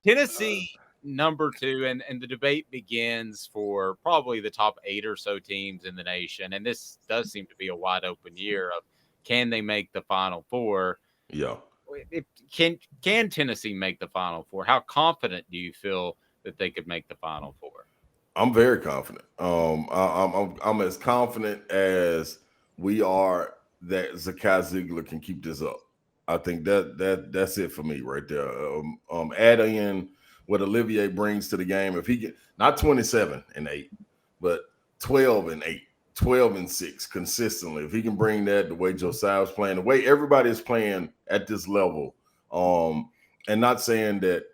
Tennessee number 2, and the debate begins for probably the top 8 or so teams in the nation. And this does seem to be a wide open year of can they make the Final Four? Yeah. If, can Tennessee make the Final Four? How confident do you feel that they could make the Final Four? I'm very confident. I'm as confident as we are that Zakai Ziegler can keep this up. I think that's it for me right there. Add in what Olivier brings to the game. If he get not 27-8, but 12-8, 12-6 consistently. If he can bring that the way Josiah's playing, the way everybody is playing at this level, and not saying that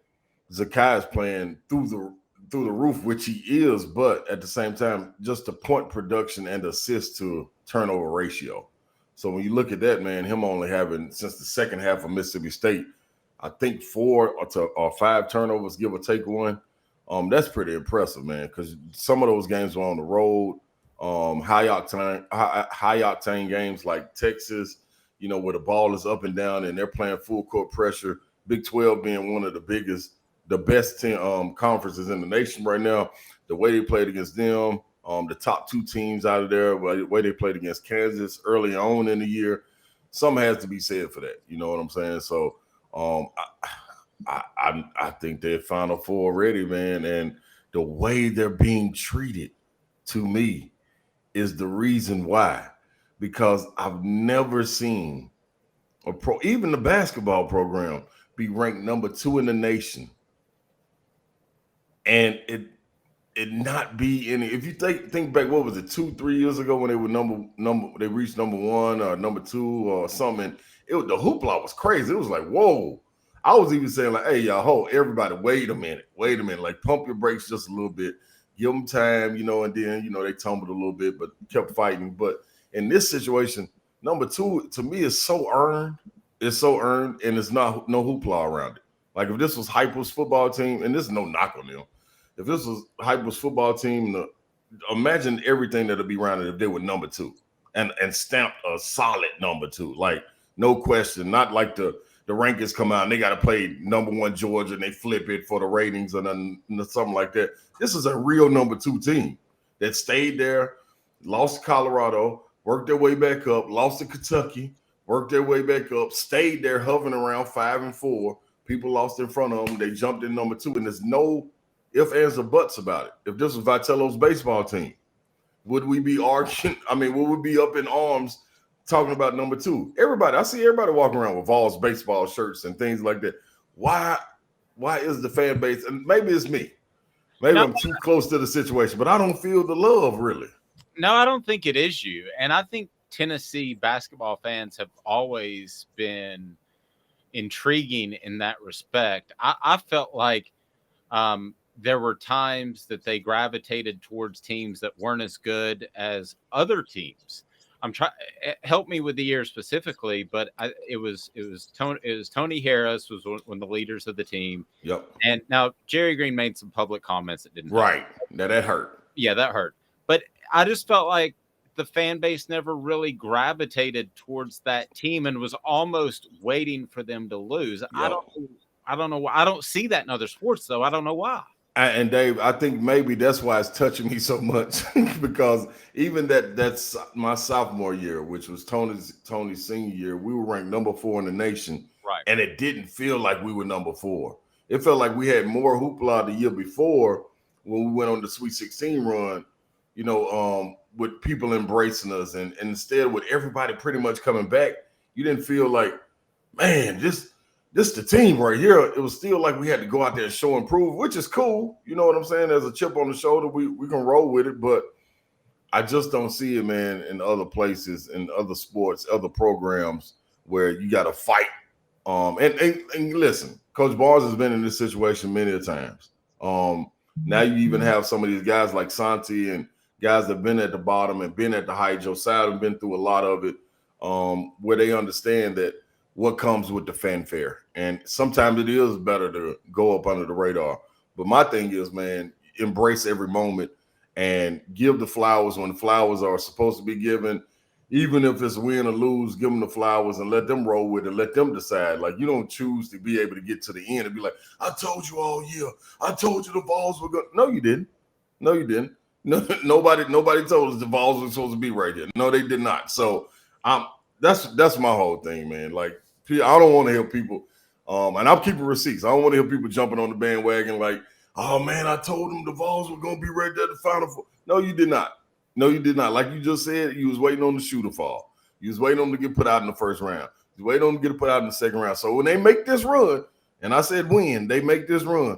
Zakai is playing through the roof, which he is, but at the same time, just the point production and assist to turnover ratio. So when you look at that, man, him only having since the second half of Mississippi State, I think 4 or 5 turnovers, give or take one. That's pretty impressive, man, because some of those games were on the road. High octane games like Texas, where the ball is up and down and they're playing full court pressure. Big 12 being one of the best conferences in the nation right now. The way they played against them, the top 2 teams out of there, the way they played against Kansas early on in the year, something has to be said for that. You know what I'm saying? So I think they're Final Four already, man. And the way they're being treated, to me, is the reason why. Because I've never seen even the basketball program be ranked number 2 in the nation, and it not be any. If you think back, what was it, 2-3 years ago when they were they reached number 1 or number 2 or something? The hoopla was crazy. It was like, whoa. I was even saying like, hey, y'all, everybody, wait a minute, like pump your brakes just a little bit, give them time, and then they tumbled a little bit, but kept fighting. But in this situation, number 2 to me is so earned. It's so earned, and it's not no hoopla around it. Like if this was Hyper's football team, and this is no knock on them. If this was Hyper's football team, imagine everything that'll be around it if they were number 2 and stamped a solid number 2, like no question. Not like the rankings come out and they got to play number 1 Georgia and they flip it for the ratings and then something like that. This is a real number 2 team that stayed there, lost to Colorado, worked their way back up, lost to Kentucky, worked their way back up, stayed there hovering around 5-4. People lost in front of them. They jumped in number 2, and there's no ifs, ands, or buts about it. If this was Vitello's baseball team, would we be arguing? I mean, would we be up in arms talking about number 2? I see everybody walking around with Vols baseball shirts and things like that. Why is the fan base, and maybe it's me, maybe I'm too close to the situation, but I don't feel the love really. No, I don't think it is you. And I think Tennessee basketball fans have always been intriguing in that respect. I felt like there were times that they gravitated towards teams that weren't as good as other teams. I'm trying help me with the year specifically, but it was Tony Harris was one of the leaders of the team. Yep. And now Jerry Green made some public comments that didn't right. Now that hurt. Yeah, that hurt. But I just felt like the fan base never really gravitated towards that team and was almost waiting for them to lose. Yep. I don't know why. I don't see that in other sports though. I don't know why. And Dave, I think maybe that's why it's touching me so much because even that's my sophomore year, which was Tony's senior year, we were ranked number 4 in the nation, right? And it didn't feel like we were number 4. It felt like we had more hoopla the year before when we went on the Sweet 16 run, with people embracing us, and instead with everybody pretty much coming back, you didn't feel like, man, this the team right here. It was still like we had to go out there and show and prove, which is cool. You know what I'm saying? There's a chip on the shoulder. We can roll with it, but I just don't see it, man, in other places, in other sports, other programs where you got to fight. And listen, Coach Barnes has been in this situation many a times. Now you even have some of these guys like Santi and guys that have been at the bottom and been at the height. Josiah have been through a lot of it, where they understand that what comes with the fanfare. And sometimes it is better to go up under the radar. But my thing is, man, embrace every moment and give the flowers when the flowers are supposed to be given. even if it's win or lose, give them the flowers and let them roll with it. Let them decide. Like, you don't choose to be able to get to the end and be like, I told you all year. I told you the Vols were good. No, you didn't. No, you didn't. No, nobody told us the Vols were supposed to be right here. No, they did not. So that's my whole thing, man. Like, I don't want to hear people, and I'm keeping receipts. I don't want to hear people jumping on the bandwagon like, oh man, I told them the Vols were gonna be right there at the Final Four. No, you did not. No, you did not. Like you just said, you was waiting on the shoe to fall. You was waiting on them to get put out in the first round. You was waiting on them to get put out in the second round. So when they make this run, and I said when they make this run,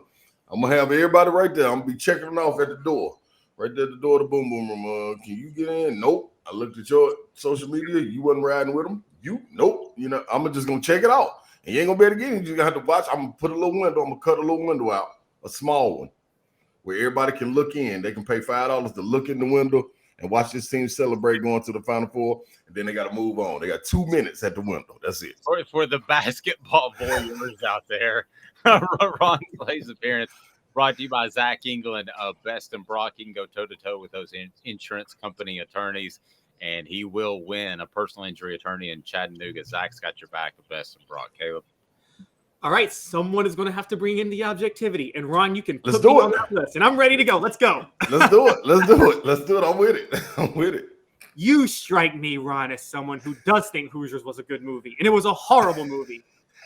I'm gonna have everybody right there. I'm gonna be checking them off at the door. Right there at the door of the boom boom room. Can you get in? Nope. I looked at your social media. You wasn't riding with them. You? Nope. You know, I'm just going to check it out. And you ain't going to be able to get in. You're going to have to watch. I'm going to put a little window. I'm going to cut a little window out, a small one, where everybody can look in. They can pay $5 to look in the window and watch this team celebrate going to the Final Four. And then they got to move on. They got 2 minutes at the window. That's it. For the basketball warriors out there, Ron Clay's appearance. Brought to you by Zach England of Best and Brock. You can go toe-to-toe with those insurance company attorneys, and he will win a personal injury attorney in Chattanooga. Zach's got your back of Best and Brock. Caleb? All right, someone is going to have to bring in the objectivity. And, Ron, you can put me on that list. And I'm ready to go. Let's go. Let's do it. Let's do it. Let's do it. I'm with it. I'm with it. You strike me, Ron, as someone who does think Hoosiers was a good movie. And it was a horrible movie.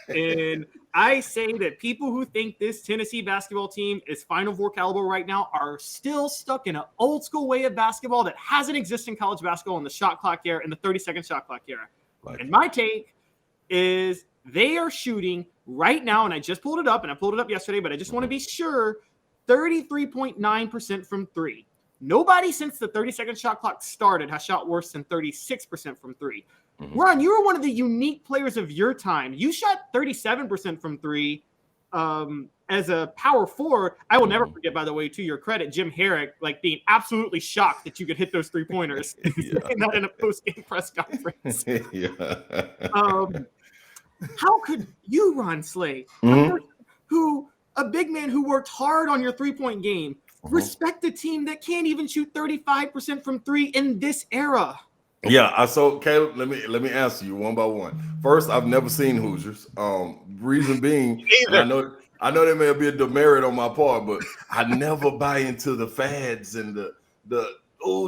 And I say that people who think this Tennessee basketball team is Final Four caliber right now are still stuck in an old school way of basketball that hasn't existed in college basketball in the shot clock era, in the 30-second shot clock era. Right. And my take is they are shooting right now, and I just pulled it up, and I pulled it up yesterday, but I just want to be sure, 33.9% from three. Nobody since the 30-second shot clock started has shot worse than 36% from three. Mm-hmm. Ron, you were one of the unique players of your time. You shot 37% from three as a power forward. I will never forget, by the way, to your credit, Jim Herrick, like being absolutely shocked that you could hit those 3-pointers not in a post-game press conference. How could you, Ron Slay, a big man who worked hard on your 3-point game, respect a team that can't even shoot 35% from three in this era? Yeah, so Caleb, let me answer you one by one. First, I've never seen Hoosiers. Reason being, I know there may be a demerit on my part, but I never buy into the fads and the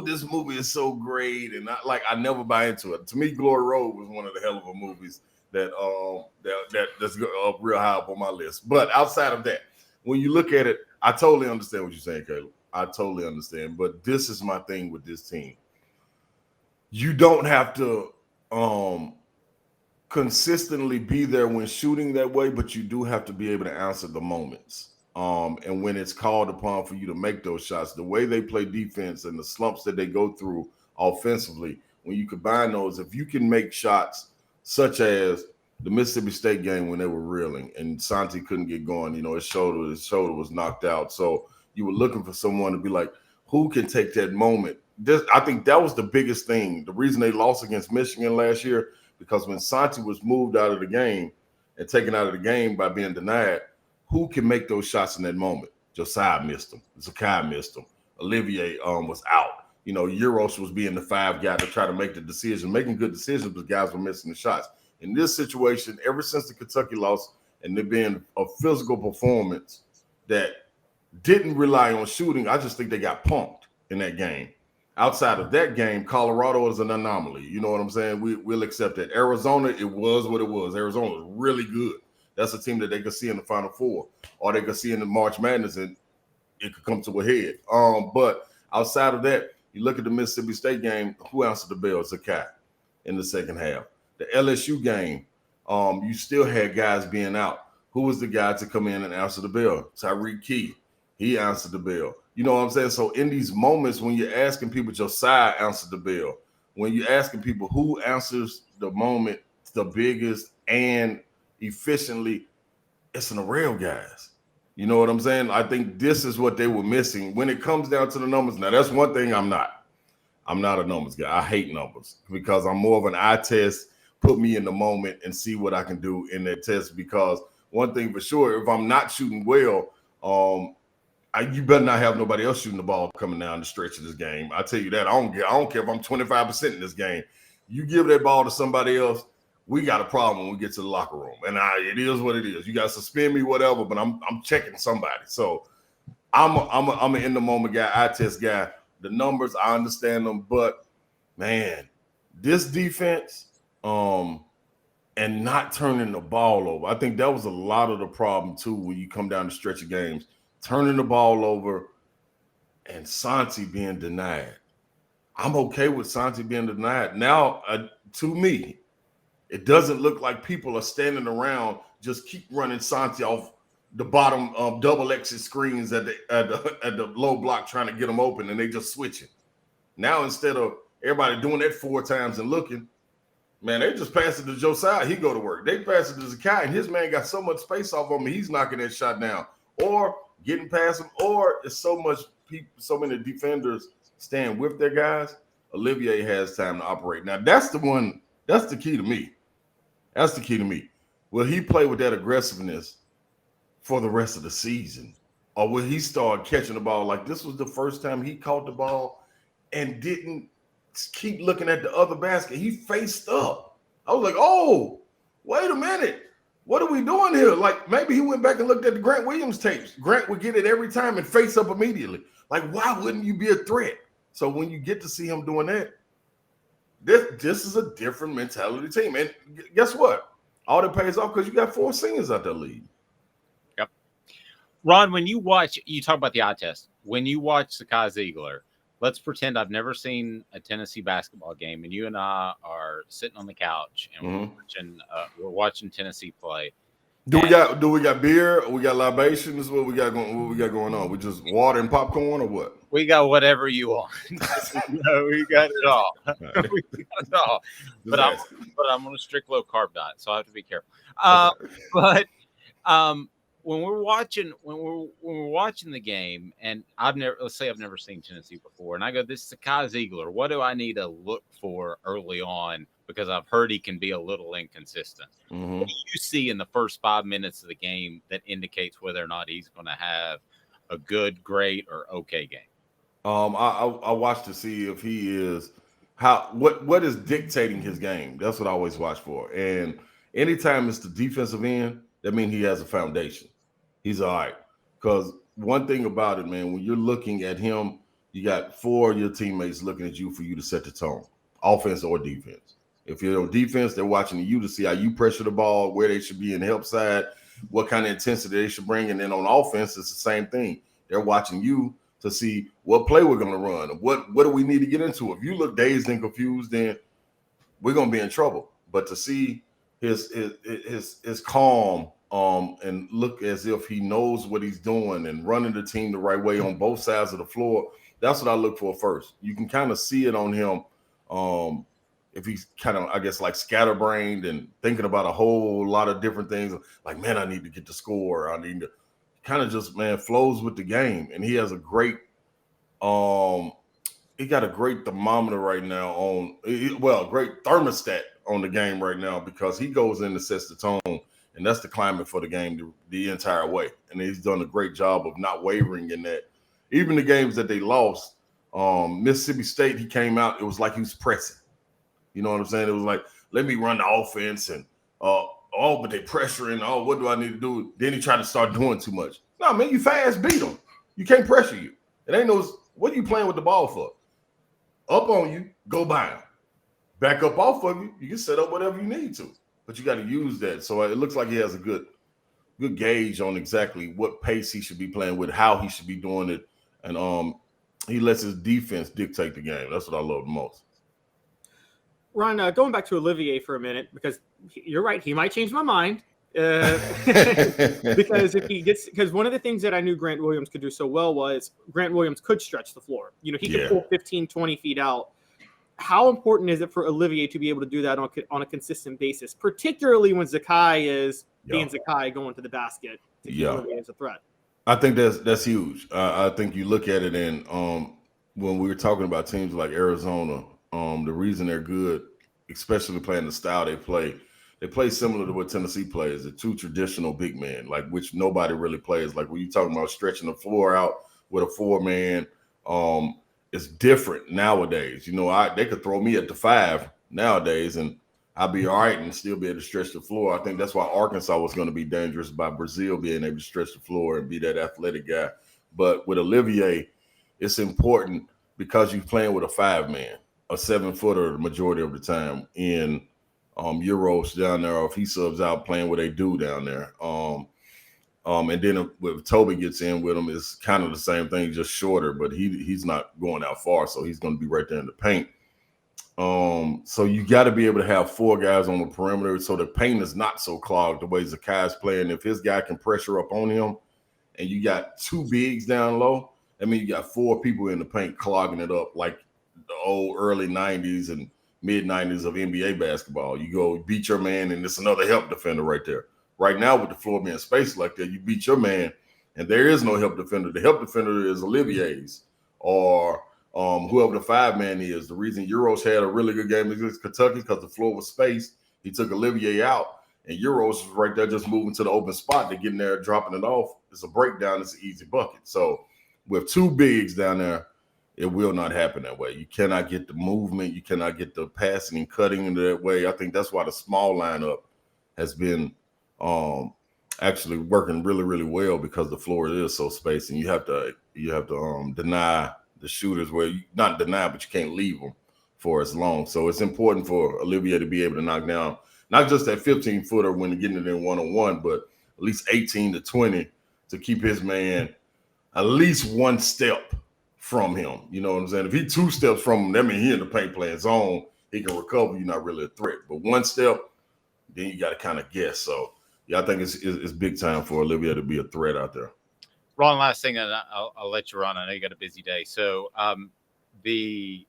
this movie is so great, and I never buy into it. To me, Glory Road was one of the hell of a movies that's real high up on my list. But outside of that, when you look at it, I totally understand what you're saying, Caleb. I totally understand. But this is my thing with this team. You don't have to consistently be there when shooting that way, but you do have to be able to answer the moments. And when it's called upon for you to make those shots, the way they play defense and the slumps that they go through offensively, when you combine those, if you can make shots such as the Mississippi State game when they were reeling and Santi couldn't get going, his shoulder was knocked out. So you were looking for someone to be like, who can take that moment? I think that was the biggest thing. The reason they lost against Michigan last year, because when Santi was moved out of the game and taken out of the game by being denied, who can make those shots in that moment? Josiah missed them. Zakai missed them. Olivier was out. Euros was being the 5 guy to try to make the decision, making good decisions, but guys were missing the shots. In this situation, ever since the Kentucky loss and there being a physical performance that didn't rely on shooting, I just think they got punked in that game. Outside of that game, Colorado is an anomaly. You know what I'm saying? We'll accept that. Arizona, it was what it was. Arizona was really good. That's a team that they could see in the Final Four, or they could see in the March Madness, and it could come to a head. But outside of that, you look at the Mississippi State game, who answered the bell? Zakai in the second half. The LSU game, you still had guys being out. Who was the guy to come in and answer the bell? Tyreek Key. He answered the bell. You know what I'm saying? So in these moments, when you're asking people, Josiah answered the bell. When you're asking people who answers the moment the biggest and efficiently, it's an array of guys. You know what I'm saying? I think this is what they were missing when it comes down to the numbers. Now, that's one thing I'm not a numbers guy. I hate numbers because I'm more of an eye test. Put me in the moment and see what I can do in that test, because one thing for sure, if I'm not shooting well, you better not have nobody else shooting the ball coming down the stretch of this game. I tell you that. I don't care if I'm 25% in this game. You give that ball to somebody else, we got a problem when we get to the locker room. And it is what it is. You got to suspend me, whatever, but I'm checking somebody. So I'm an in the moment guy, eye test guy. The numbers, I understand them, but man, this defense, and not turning the ball over. I think that was a lot of the problem too when you come down the stretch of games. Turning the ball over and Santi being denied. I'm okay with Santi being denied. Now, to me, it doesn't look like people are standing around just keep running Santi off the bottom double exit screens at the low block trying to get them open, and they just switch it. Now, instead of everybody doing that 4 times and looking, man, they just pass it to Josiah. He go to work. They pass it to Zakai, and his man got so much space off of him, he's knocking that shot down or getting past him, or it's so many defenders stand with their guys. Olivier has time to operate. Now, that's the key to me. That's the key to me. Will he play with that aggressiveness for the rest of the season? Or will he start catching the ball like this was the first time he caught the ball and didn't keep looking at the other basket? He faced up. I was like, oh, wait a minute. What are we doing here? Like, maybe he went back and looked at the Grant Williams tapes. Grant would get it every time and face up immediately. Like, why wouldn't you be a threat? So when you get to see him doing that, this is a different mentality team. And guess what? All that pays off because you got 4 seniors out there leading. Yep. Ron, when you talk about the eye test. When you watch Zakai Ziegler, let's pretend I've never seen a Tennessee basketball game, and you and I are sitting on the couch and we're watching Tennessee play. Do we got beer? Or we got libations? What we got going on? We just water and popcorn or what? We got whatever you want. We got it all. We got it all. But I'm on a strict low carb diet, so I have to be careful. But when we're watching the game, and let's say I've never seen Tennessee before, and I go, this is Zakai Ziegler. What do I need to look for early on? Because I've heard he can be a little inconsistent. Mm-hmm. What do you see in the first 5 minutes of the game that indicates whether or not he's going to have a good, great, or okay game? I watch to see if he is what is dictating his game. That's what I always watch for. And anytime it's the defensive end, that means he has a foundation. He's all right. Because one thing about it, man, when you're looking at him, you got 4 of your teammates looking at you for you to set the tone, offense or defense. If you're on defense, they're watching you to see how you pressure the ball, where they should be in the help side, what kind of intensity they should bring. And then on offense, it's the same thing. They're watching you to see what play we're going to run. What do we need to get into? If you look dazed and confused, then we're going to be in trouble. But to see his calm and look as if he knows what he's doing and running the team the right way on both sides of the floor, that's what I look for first. You can kind of see it on him. If he's kind of, I guess, like scatterbrained and thinking about a whole lot of different things, like, man, I need to get the score. I need to kind of just, man, flows with the game. And he has a great, he got a great thermometer right now great thermostat on the game right now, because he goes in and sets the tone. And that's the climate for the game the entire way. And he's done a great job of not wavering in that. Even the games that they lost, Mississippi State, he came out, it was like he was pressing. You know what I'm saying? It was like, let me run the offense and, but they pressuring. Oh, what do I need to do? Then he tried to start doing too much. No, man, you fast beat them. You can't pressure you. It ain't what are you playing with the ball for? Up on you, go by him. Back up off of you, you can set up whatever you need to. But you got to use that. So it looks like he has a good gauge on exactly what pace he should be playing with, how he should be doing it. And he lets his defense dictate the game. That's what I love the most. Ron, going back to Olivier for a minute, because you're right, he might change my mind. Because one of the things that I knew Grant Williams could do so well was Grant Williams could stretch the floor. You know, he could pull 15, 20 feet out. How important is it for Olivier to be able to do that on a consistent basis, particularly when Zakai is being Zakai going to the basket to keep Olivier as a threat? I think that's huge. I think you look at it, and when we were talking about teams like Arizona, the reason they're good, especially playing the style they play similar to what Tennessee plays, the 2 traditional big men, like which nobody really plays. Like when you're talking about stretching the floor out with a 4-man, it's different nowadays. You know, they could throw me at the 5 nowadays, and I'll be all right and still be able to stretch the floor. I think that's why Arkansas was going to be dangerous by Brazil being able to stretch the floor and be that athletic guy. But with Olivier, it's important because you're playing with a 5-man, a 7-footer the majority of the time in Euros down there, or if he subs out playing what they do down there. And then if Toby gets in with him, it's kind of the same thing, just shorter, but he's not going out far, so he's going to be right there in the paint. So you got to be able to have 4 guys on the perimeter so the paint is not so clogged the way Zakai's playing. If his guy can pressure up on him and you got 2 bigs down low, I mean, you got 4 people in the paint clogging it up like the old early 90s and mid-90s of NBA basketball. You go beat your man, and it's another help defender right there. Right now, with the floor being spaced like that, you beat your man, and there is no help defender. The help defender is Olivier's or whoever the 5-man is. The reason Euros had a really good game against Kentucky because the floor was spaced. He took Olivier out, and Euros was right there just moving to the open spot to get in there, dropping it off. It's a breakdown. It's an easy bucket. So with 2 bigs down there, it will not happen that way. You cannot get the movement. You cannot get the passing and cutting into that way. I think that's why the small lineup has been actually working really, really well because the floor is so spaced, and you have to deny the shooters where you not deny, but you can't leave them for as long. So it's important for Olivier to be able to knock down not just that 15-footer when getting it in one-on-one, but at least 18 to 20 to keep his man at least 1 step from him. You know what I'm saying? If he 2 steps from him, that means he in the paint playing zone. He can recover. You're not really a threat. But 1 step, then you got to kind of guess. So, yeah, I think it's big time for Olivier to be a threat out there. Ron, last thing, and I'll let you run. I know you got a busy day. So the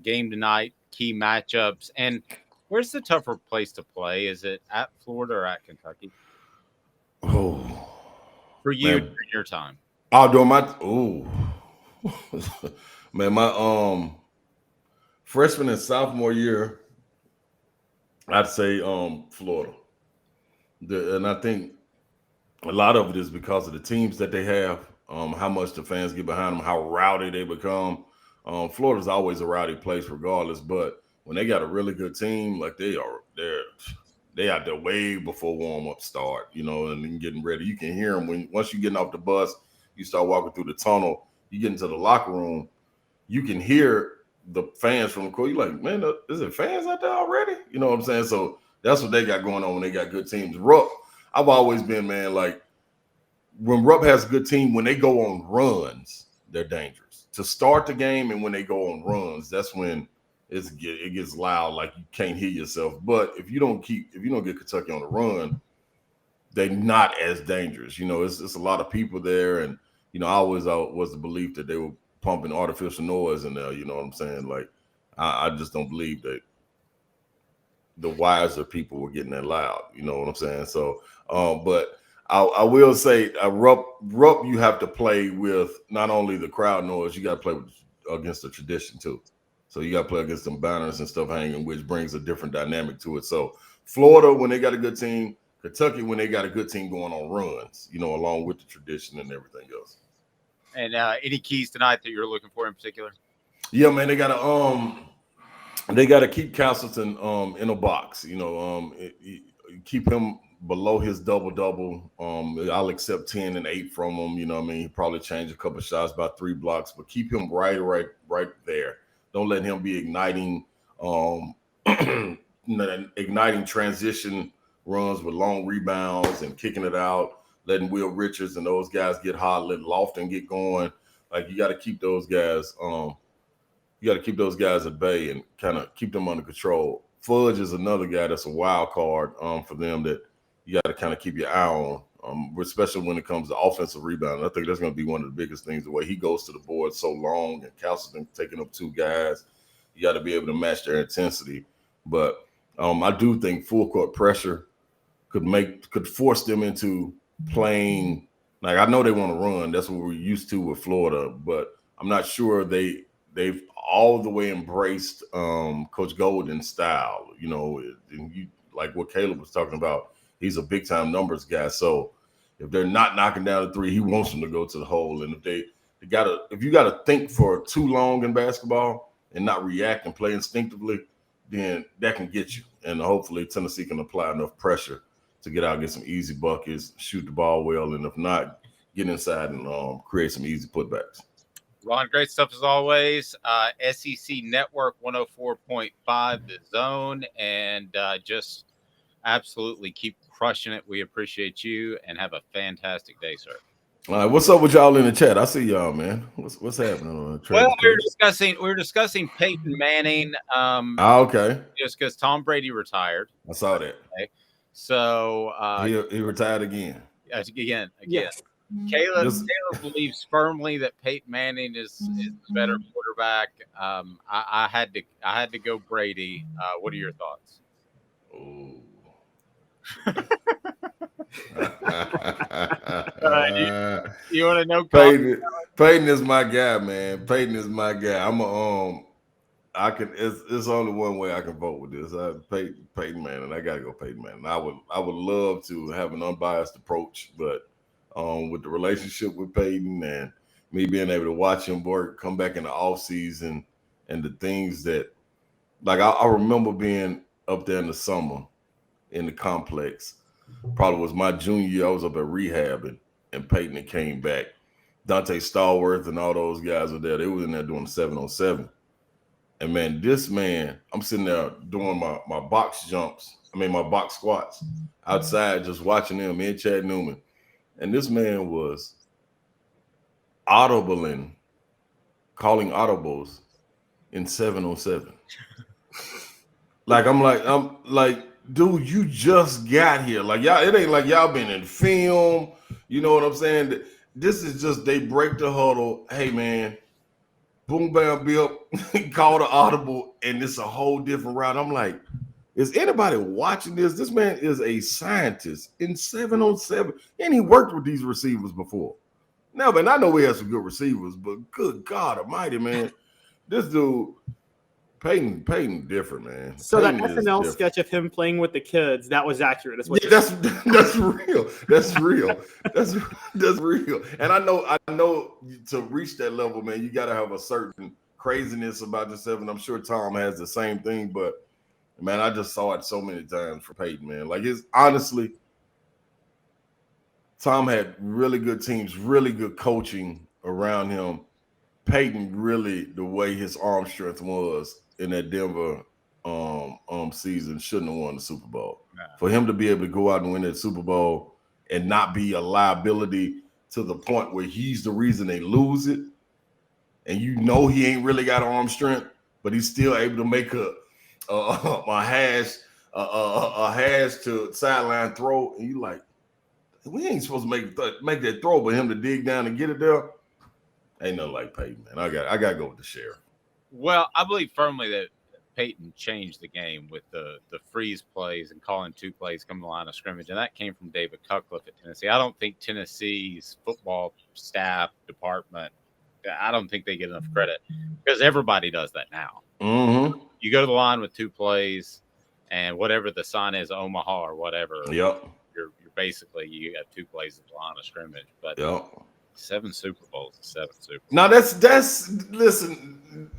game tonight, key matchups, and where's the tougher place to play? Is it at Florida or at Kentucky? Oh, for you during your time. During my man, my freshman and sophomore year, I'd say Florida. And I think a lot of it is because of the teams that they have, how much the fans get behind them, how rowdy they become. Florida's always a rowdy place regardless, but when they got a really good team, like they out there way before warm-up start, you know, and then getting ready. You can hear them once you're getting off the bus, you start walking through the tunnel, you get into the locker room, you can hear the fans from the court. You're like, man, is it fans out there already? You know what I'm saying? So that's what they got going on when they got good teams. Rupp, I've always been, man, like when Rupp has a good team, when they go on runs, they're dangerous. To start the game and when they go on runs, that's when it gets loud, like you can't hear yourself. But if you don't get Kentucky on the run, they're not as dangerous. You know, it's a lot of people there, and you know, I always was the belief that they were pumping artificial noise in there. You know what I'm saying? Like, I just don't believe that the wiser people were getting that loud. You know what I'm saying? So, but I will say, Rupp, you have to play with not only the crowd noise, you got to play against the tradition too. So you got to play against them banners and stuff hanging, which brings a different dynamic to it. So Florida, when they got a good team, Kentucky, when they got a good team going on runs, you know, along with the tradition and everything else. And any keys tonight that you're looking for in particular? Yeah, man, they got to keep Castleton in a box. You know, keep him below his double-double. I'll accept 10 and 8 from him. You know what I mean? He'll probably change a couple of shots by 3 blocks, but keep him right there. Don't let him be igniting transition runs with long rebounds and kicking it out, letting Will Richards and those guys get hot, letting Lofton get going. Like, you got to keep those guys at bay and kind of keep them under control. Fudge is another guy that's a wild card for them that you got to kind of keep your eye on, especially when it comes to offensive rebounding. I think that's going to be one of the biggest things, the way he goes to the board so long and Castleton taking up 2 guys. You got to be able to match their intensity. But I do think full court pressure could force them into playing. Like, I know they want to run. That's what we're used to with Florida, but I'm not sure they've all the way embraced Coach Golden's style. You know, and like what Caleb was talking about, he's a big time numbers guy. So if they're not knocking down the 3, he wants them to go to the hole. And if you gotta think for too long in basketball and not react and play instinctively, then that can get you. And hopefully Tennessee can apply enough pressure to get out, get some easy buckets, shoot the ball well, and if not, get inside and create some easy putbacks. Ron, great stuff as always. SEC Network 104.5 The Zone, and just absolutely keep crushing it. We appreciate you, and have a fantastic day, sir. All right, what's up with y'all in the chat? I see y'all, man. What's happening on the trade? Well, we were discussing Peyton Manning. Okay. Just because Tom Brady retired. I saw that. Okay. So he retired again. Again. Yes. Caleb believes firmly that Peyton Manning is the better quarterback. I had to go Brady. What are your thoughts? Oh. You want to know? Peyton is my guy, man. Peyton is my guy. It's only one way I can vote with this. Peyton Manning. I gotta go Peyton Manning. I would love to have an unbiased approach, but with the relationship with Peyton and me being able to watch him work, come back in the offseason, and the things that, like, I remember being up there in the summer in the complex. Probably was my junior year. I was up at rehab, and Peyton came back. Dante Stallworth and all those guys were there. They were in there doing 7-on-7. And man, this man, I'm sitting there doing my box jumps. My box squats outside, just watching them, me and Chad Newman. And this man was calling audibles in 7-on-7. I'm like, dude, you just got here. Like, y'all, it ain't like y'all been in film. You know what I'm saying? This is just, they break the huddle. Hey, man, boom, bam, bip, call the audible, and it's a whole different route. I'm like, is anybody watching this? This man is a scientist in 7-on-7, and he worked with these receivers before. Now, man, I know we have some good receivers, but good God almighty, man, this dude, Peyton different, man. So Peyton that SNL sketch of him playing with the kids, that was accurate. That's real. That's real. That's real. And I know to reach that level, man, you got to have a certain craziness about yourself, and I'm sure Tom has the same thing, but man, I just saw it so many times for Peyton, man. Like, honestly, Tom had really good teams, really good coaching around him. Peyton, really, the way his arm strength was in that Denver season, shouldn't have won the Super Bowl. Nah. For him to be able to go out and win that Super Bowl and not be a liability to the point where he's the reason they lose it, and you know he ain't really got arm strength, but he's still able to make a hash to sideline throw, and you like, we ain't supposed to make that throw, but him to dig down and get it there, ain't nothing like Peyton, man. I gotta go with the sheriff. Well, I believe firmly that Peyton changed the game with the freeze plays and calling 2 plays coming to the line of scrimmage, and that came from David Cutcliffe at Tennessee. I don't think Tennessee's football staff department, I don't think they get enough credit, because everybody does that now. Mm-hmm. You go to the line with 2 plays, and whatever the sign is, Omaha or whatever. Yep. You're basically, you have 2 plays at the line of scrimmage, but yep. 7 Super Bowls, 7 Super Bowls. Now that's listen,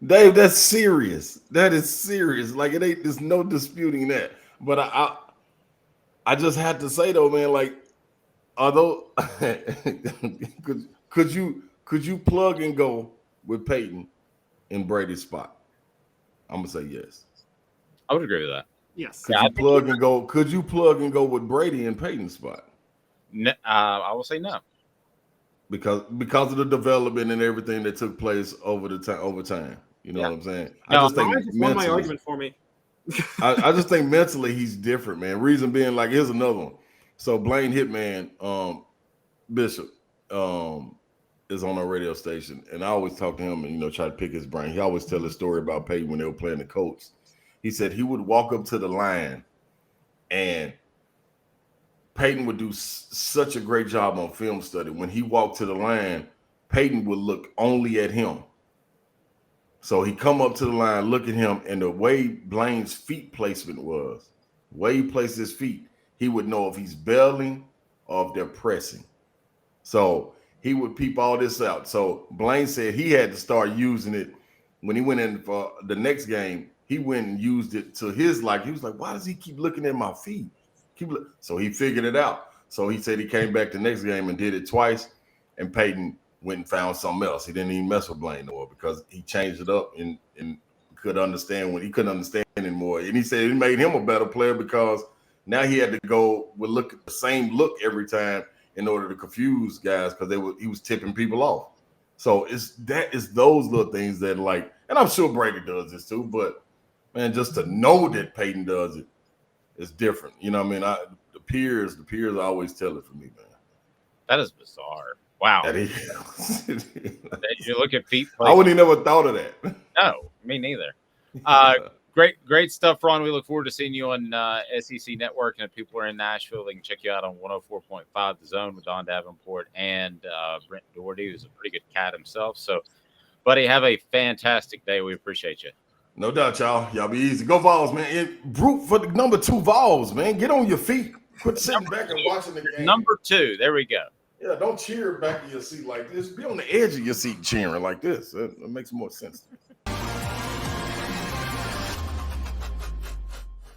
Dave, that's serious. That is serious. Like, it ain't. There's no disputing that. But I just had to say though, man. Like, although could you plug and go with Peyton in Brady's spot? I'm gonna say yes. I would agree with that. Yes. Could you plug and go with Brady in Peyton's spot? No, I will say no. Because of the development and everything that took place over time. You know what I'm saying? No, I just think won my argument for me. I just think mentally he's different, man. Reason being, like, here's another one. So Blaine Hitman Bishop is on our radio station, and I always talk to him and try to pick his brain. He always tell his story about Peyton when they were playing the Colts. He said he would walk up to the line, and Peyton would do such a great job on film study. When he walked to the line, Peyton would look only at him. So he come up to the line, look at him, and the way Blaine's feet placement was, the way he placed his feet, he would know if he's bailing or if they're pressing. So he would peep all this out. So Blaine said he had to start using it when he went in for the next game. he went and used it to his like. He was like, why does he keep looking at my feet? So he figured it out. So he said he came back the next game and did it twice, and Peyton went and found something else. He didn't even mess with Blaine no more because he changed it up and couldn't understand when he couldn't understand anymore. And he said it made him a better player because now he had to go with the same look every time in order to confuse guys because he was tipping people off. So it's those little things that like, and I'm sure Brady does this too, but man, just to know that Peyton does it is different. You know what I mean? The peers always tell it for me, man. That is bizarre. Wow. That is. You look at feet play. I wouldn't have never thought of that. No, me neither. Great stuff, Ron. We look forward to seeing you on SEC Network. And if people are in Nashville, they can check you out on 104.5 The Zone with Don Davenport and Brent Doherty, who's a pretty good cat himself. So, buddy, have a fantastic day. We appreciate you. No doubt, y'all. Y'all be easy. Go Vols, man. And root for the number 2 Vols, man. Get on your feet. Quit sitting back and watching the game. Number 2. There we go. Yeah, don't cheer back in your seat like this. Be on the edge of your seat cheering like this. It makes more sense.